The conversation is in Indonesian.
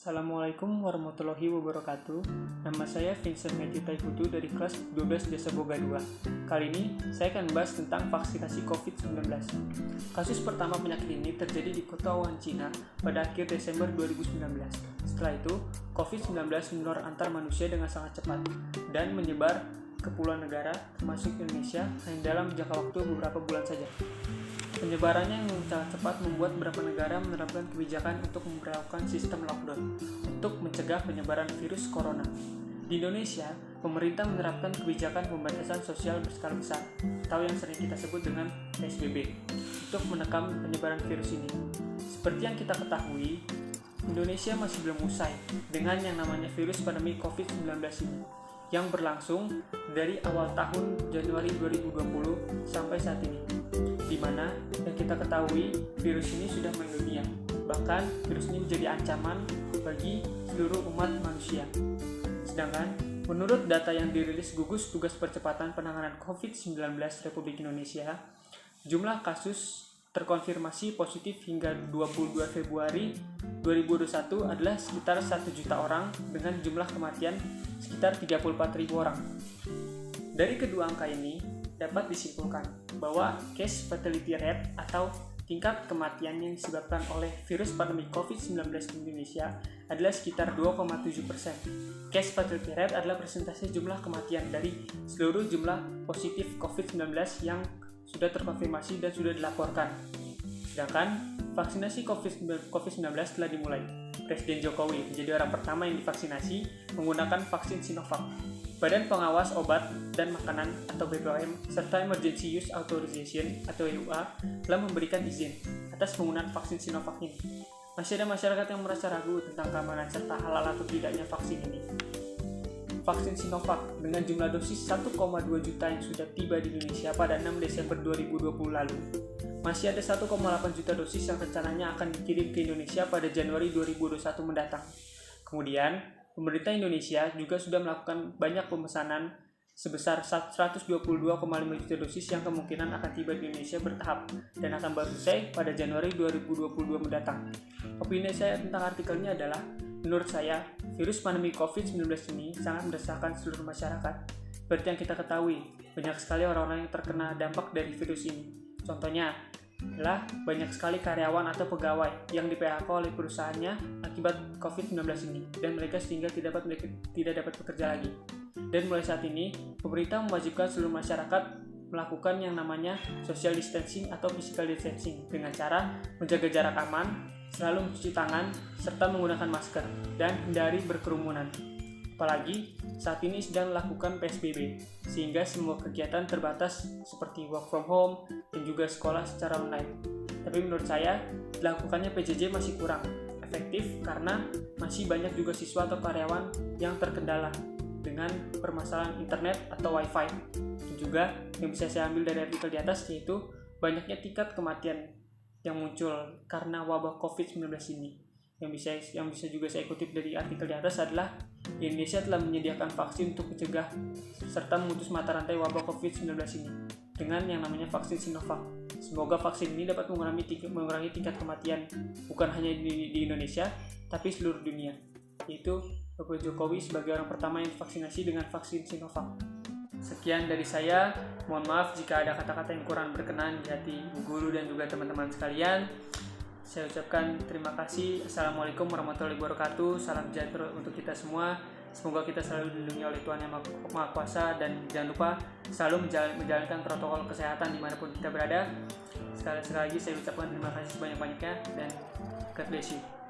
Assalamualaikum warahmatullahi wabarakatuh. Nama saya Vincent Matthew Taifutu dari kelas 12 Desa Boga 2. Kali ini saya akan membahas tentang vaksinasi COVID-19. Kasus pertama penyakit ini terjadi di kota Wuhan, Cina pada akhir Desember 2019. Setelah itu, COVID-19 menular antar manusia dengan sangat cepat dan menyebar ke puluhan negara, termasuk Indonesia, hanya dalam jangka waktu beberapa bulan saja. Penyebarannya yang sangat cepat membuat beberapa negara menerapkan kebijakan untuk memperlakukan sistem lockdown untuk mencegah penyebaran virus corona. Di Indonesia, pemerintah menerapkan kebijakan pembatasan sosial berskala besar, atau yang sering kita sebut dengan PSBB, untuk menekan penyebaran virus ini. Seperti yang kita ketahui, Indonesia masih belum usai dengan yang namanya virus pandemi COVID-19 ini, yang berlangsung dari awal tahun Januari 2020 sampai saat ini, di mana yang kita ketahui virus ini sudah mendunia. Bahkan virus ini menjadi ancaman bagi seluruh umat manusia. Sedangkan menurut data yang dirilis Gugus Tugas Percepatan Penanganan COVID-19 Republik Indonesia, jumlah kasus terkonfirmasi positif hingga 22 Februari 2021 adalah sekitar 1 juta orang dengan jumlah kematian sekitar 34.000 orang. Dari kedua angka ini dapat disimpulkan bahwa case fatality rate atau tingkat kematian yang disebabkan oleh virus pandemi COVID-19 di Indonesia adalah sekitar 2,7%. Case fatality rate adalah persentase jumlah kematian dari seluruh jumlah positif COVID-19 yang sudah terkonfirmasi dan sudah dilaporkan. Sedangkan vaksinasi COVID-19 telah dimulai. Presiden Jokowi menjadi orang pertama yang divaksinasi menggunakan vaksin Sinovac. Badan Pengawas Obat dan Makanan atau BPOM serta Emergency Use Authorization atau EUA telah memberikan izin atas penggunaan vaksin Sinovac ini. Masih ada masyarakat yang merasa ragu tentang keamanan serta halal atau tidaknya vaksin ini. Vaksin Sinovac dengan jumlah dosis 1,2 juta yang sudah tiba di Indonesia pada 6 Desember 2020 lalu. Masih ada 1,8 juta dosis yang rencananya akan dikirim ke Indonesia pada Januari 2021 mendatang. Kemudian, pemerintah Indonesia juga sudah melakukan banyak pemesanan sebesar 122,5 juta dosis yang kemungkinan akan tiba di Indonesia bertahap dan akan baru selesai pada Januari 2022 mendatang. Opini saya tentang artikel ini adalah, menurut saya, virus pandemi COVID-19 ini sangat meresahkan seluruh masyarakat. Seperti yang kita ketahui, banyak sekali orang-orang yang terkena dampak dari virus ini. Contohnya adalah banyak sekali karyawan atau pegawai yang di-PHK oleh perusahaannya akibat COVID-19 ini, dan mereka sehingga tidak dapat bekerja lagi. Dan mulai saat ini, pemerintah mewajibkan seluruh masyarakat melakukan yang namanya social distancing atau physical distancing dengan cara menjaga jarak aman, selalu mencuci tangan, serta menggunakan masker, dan hindari berkerumunan. Apalagi saat ini sedang melakukan PSBB, sehingga semua kegiatan terbatas seperti work from home dan juga sekolah secara online. Tapi menurut saya, dilakukannya PJJ masih kurang efektif karena masih banyak juga siswa atau karyawan yang terkendala dengan permasalahan internet atau wifi. Dan juga yang bisa saya ambil dari artikel di atas yaitu banyaknya tingkat kematian yang muncul karena wabah COVID-19 ini. Yang bisa juga saya kutip dari artikel di atas adalah Indonesia telah menyediakan vaksin untuk mencegah serta memutus mata rantai wabah COVID-19 ini dengan yang namanya vaksin Sinovac. Semoga vaksin ini dapat mengurangi tingkat kematian bukan hanya di Indonesia, tapi seluruh dunia. Yaitu Bapak Jokowi sebagai orang pertama yang divaksinasi dengan vaksin Sinovac. Sekian dari saya. Mohon maaf jika ada kata-kata yang kurang berkenan di hati Bu Guru dan juga teman-teman sekalian. Saya ucapkan terima kasih. Assalamualaikum warahmatullahi wabarakatuh. Salam sejahtera untuk kita semua. Semoga kita selalu dilindungi oleh Tuhan Yang Maha Kuasa, dan jangan lupa selalu menjalankan protokol kesehatan dimanapun kita berada. Sekali lagi saya ucapkan terima kasih sebanyak-banyaknya dan God bless you.